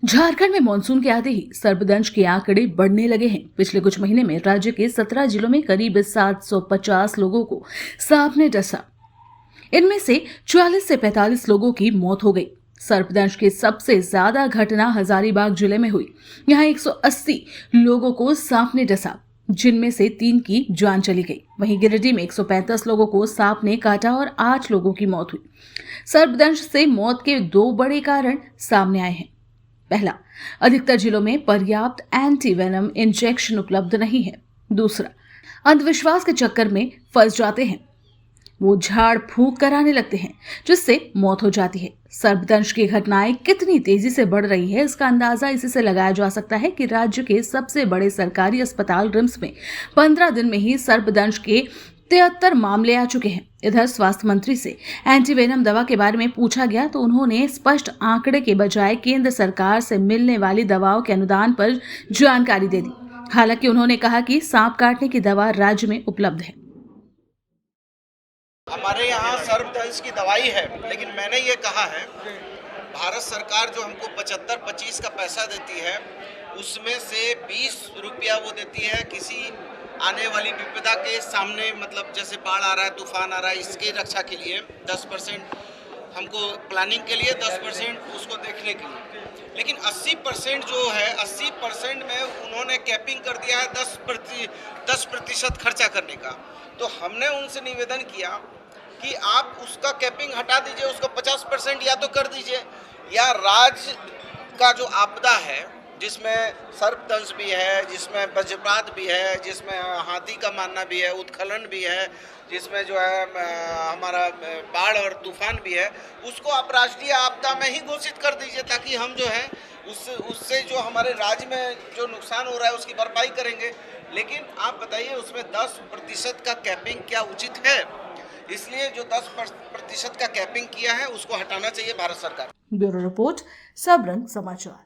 झारखंड में मानसून के आते ही सर्पदंश के आंकड़े बढ़ने लगे हैं। पिछले कुछ महीने में राज्य के 17 जिलों में करीब 750 लोगों को सांप ने डसा। इनमें से 44 से 45 लोगों की मौत हो गई। सर्पदंश की सबसे ज्यादा घटना हजारीबाग जिले में हुई। यहां 180 लोगों को सांप ने डसा, जिनमें से 3 की जान चली गई। वहीं गिरिडीह में 135 लोगों को सांप ने काटा और 8 लोगों की मौत हुई। सर्पदंश से मौत के 2 बड़े कारण सामने आए हैं। पहला, अधिकतर जिलों में पर्याप्त एंटी वेनम इंजेक्शन उपलब्ध नहीं है। दूसरा, अंधविश्वास के चक्कर में फंस जाते हैं, वो झाड़ फूंक कराने लगते हैं, जिससे मौत हो जाती है। सर्पदंश की घटनाएं कितनी तेजी से बढ़ रही है, इसका अंदाजा इसी से लगाया जा सकता है कि राज्य के सबसे बड़े सरकारी अस्पताल रिम्स में 15 दिन में ही सर्पदंश के 73 मामले आ चुके हैं। इधर स्वास्थ्य मंत्री से एंटीवेनम दवा के बारे में पूछा गया तो उन्होंने स्पष्ट आंकड़े के बजाय केंद्र सरकार से मिलने वाली दवाओं के अनुदान पर जानकारी दे दी। हालांकि उन्होंने कहा कि सांप काटने की दवा राज्य में उपलब्ध है। हमारे यहाँ सर्पदंश की दवाई है, लेकिन मैंने ये कहा है भारत सरकार जो हमको 75-25 का पैसा देती है, उसमें से 20 रुपया वो देती है किसी आने वाली विपदा के सामने, मतलब जैसे बाढ़ आ रहा है, तूफान आ रहा है, इसकी रक्षा के लिए 10% हमको प्लानिंग के लिए, 10% उसको देखने के लिए। लेकिन 80% जो है, 80% में उन्होंने कैपिंग कर दिया है 10% खर्चा करने का। तो हमने उनसे निवेदन किया कि आप उसका कैपिंग हटा दीजिए, उसको 50% या तो कर दीजिए, या राज्य का जो आपदा है जिसमें सर्पदंश भी है, जिसमें वज्रपात भी है, जिसमें हाथी का मारना भी है, उत्खनन भी है, जिसमें जो है हमारा बाढ़ और तूफान भी है, उसको आप राष्ट्रीय आपदा में ही घोषित कर दीजिए, ताकि हम जो है उससे जो हमारे राज्य में जो नुकसान हो रहा है उसकी भरपाई करेंगे। लेकिन आप बताइए, उसमें 10% का कैपिंग क्या उचित है? इसलिए जो 10% का कैपिंग किया है उसको हटाना चाहिए भारत सरकार। ब्यूरो रिपोर्ट, सबरंग समाचार।